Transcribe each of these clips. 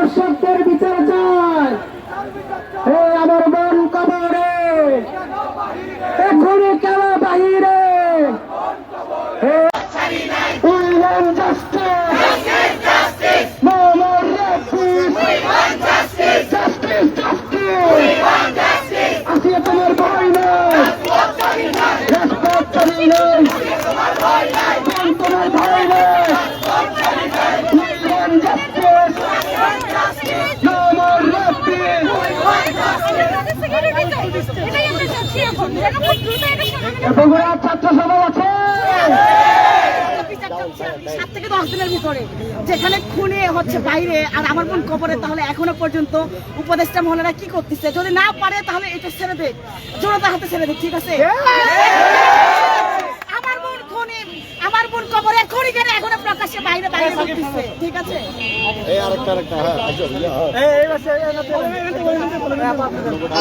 দর্শকদের বিচার চাই। এই আমার বোন কবরে, এখনই কেন বাহিরে? We want justice. No more justice. Justice. আসিয়া তোমার ভয় নেই, রাজপথ চালিয়ে নেই, তোমার ভয় নেই। We want justice. No more Bogura ছাত্র সভা আছে 7 থেকে 10 দিনের ভিতরে, যেখানে খুনে হচ্ছে বাইরে আর আমার বোন কবরে। তাহলে এখনো পর্যন্ত উপদেষ্টা মহলেরা কি করতেছে? যদি না পারে তাহলে এটা ছেড়ে দেখ, জনতার হাতে ছেড়ে দেখ, ঠিক আছে? আমার বোন খুনে, আমার বোন কবরে খুনি কেন এখনো প্রকাশ্যে বাইরে করতেছে, ঠিক আছে?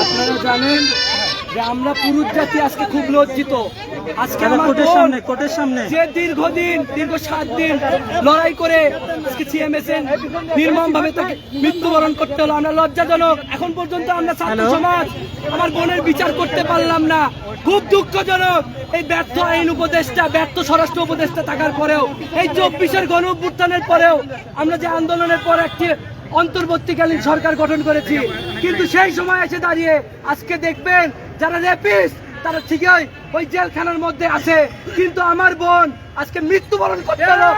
আপনারা জানেন যে আমরা পুরুষ জাতি আজকে খুব লজ্জিত। আজকে কোর্টের সামনে যে দীর্ঘ 7 দিন লড়াই করে আজকে সিএমএসএন নির্মম ভাবে তাকে মৃত্যুবরণ করতে হলো। আমরা লজ্জাজনক, এখন পর্যন্ত আমরা ছাত্র সমাজ আমার বোনের বিচার করতে পারলাম না। খুব দুঃখজনক। এই ব্যর্থ আইন উপদেষ্টা, ব্যর্থ স্বরাষ্ট্র উপদেষ্টা থাকার পরেও, এই 24-এর গণ অভ্যুত্থানের পরেও আমরা যে আন্দোলনের পর একটি অন্তর্বর্তীকালীন সরকার গঠন করেছি, কিন্তু সেই সময় এসে দাঁড়িয়ে আজকে দেখবেন যারা রেপিস্ট তারা ঠিকই ওই জেলখানার মধ্যে আছে, কিন্তু আমার বোন আজকে মৃত্যুবরণ করতে হলো।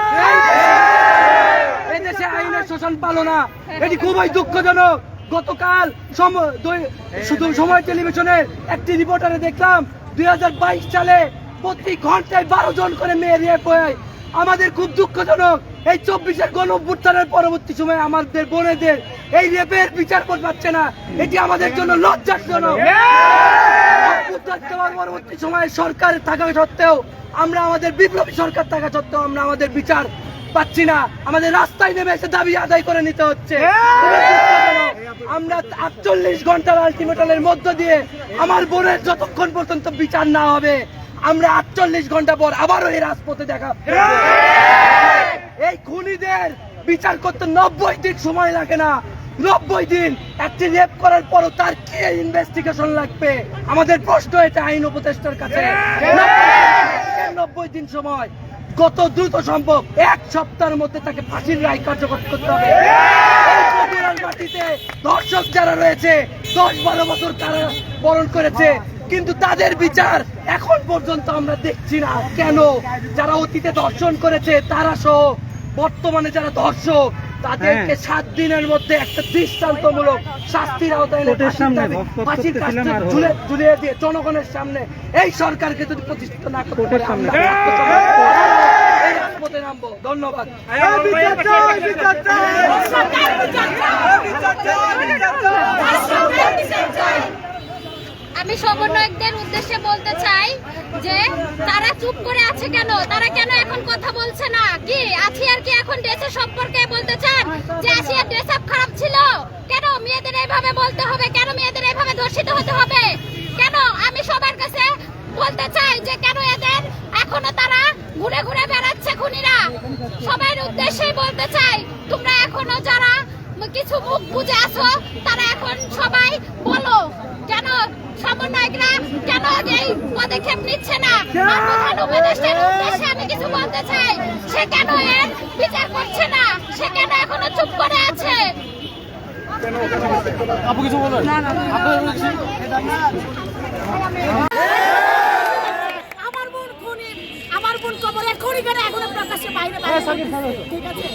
এই দেশে আইনের শাসন পালো না, এটি খুবই দুঃখজনক। গতকাল শুধু সময় টেলিভিশনের একটি রিপোর্টারে দেখলাম 2022 সালে প্রতি ঘন্টায় 12 জন করে মেয়ে রেপ হয়। আমাদের খুব দুঃখজনক, এই 24-এর গণ অভ্যুত্থানের পরবর্তী সময়ে আমাদের বোনেদের এই রেপের বিচার করতে পারছে না। এটি আমাদের জন্য লজ্জাজনক। পরবর্তী সময়ে সরকার থাকা সত্ত্বেও, আমরা আমাদের বিপ্লবী সরকার থাকা সত্ত্বেও আমরা আমাদের বিচার পাচ্ছি না। আমাদের রাস্তায় নেমে এসে দাবি আদায় করে নিতে হচ্ছে। আমরা 48 ঘন্টার আলটিমেটামের মধ্য দিয়ে আমার বোনের যতক্ষণ পর্যন্ত বিচার না হবে, আমরা 48 ঘন্টা পর আবারও এই রাজপথে দেখা। এই খুনিদের বিচার করতে 90 দিন সময় লাগে না। 90 দিন একটি রেপ করার পরও তার কি ইনভেস্টিগেশন লাগবে? আমাদের প্রশ্ন এটা আইন উপদেষ্টার কাছে। 90 দিন সময়, কত দ্রুত সম্ভব 1 সপ্তাহের মধ্যে তাকে ফাঁসির রায় কার্যকর করতে হবে। মাটিতে দর্শক যারা রয়েছে 10-12 বছর তারা বরণ করেছে, কিন্তু তাদের বিচার এখন পর্যন্ত আমরা দেখছি না। কেন? যারা অতীতে ধর্ষণ করেছে তারা সহ বর্তমানে যারা ধর্ষক, তাদেরকে 7 দিনের মধ্যে একটা দৃষ্টান্তমূলক শাস্তির আওতায় ফাঁসির কাস্টে ঝুলিয়ে দিয়ে জনগণের সামনে এই সরকারকে যদি প্রতিষ্ঠিত না করতে পারে, আমরা এই রাজপথে নামবো। ধন্যবাদ। আমি সমন্বয়কদের উদ্দেশ্যে বলতে চাই যে তারা চুপ করে আছে কেন? তারা কেন এখন কথা বলছে না? কি আসিয়ার কি এখন ড্রেসের সম্পর্কে বলতে চান যে আসিয়ার ড্রেস আপ খারাপ ছিল? কেন মেয়েদের এইভাবে বলতে হবে? কেন মেয়েদের এইভাবে ধর্ষিত হতে হবে? কেন? আমি সবার কাছে বলতে চাই যে কেন এদের এখনো তারা ঘুরে ঘুরে বেড়াচ্ছে খুনিরা। সবার উদ্দেশ্যেই বলতে চাই, তোমরা এখনো যারা কিছু মুখ বুঝে আছো তারা এখন সবাই বলো, কেন সমন্বয়করা কেন এই পদক্ষেপ নিচ্ছে না? প্রধান উপদেষ্টার উদ্দেশ্যে আমি কিছু বলতে চাই, সে কেন এর বিচার করছে না? সে কেন এখনো চুপ করে আছে? আপু কিছু বলেন। আমার বোন খুনি, আমার বোন কবরে খুনি কেন এখনো প্রকাশ্যে বাইরে, ঠিক আছে?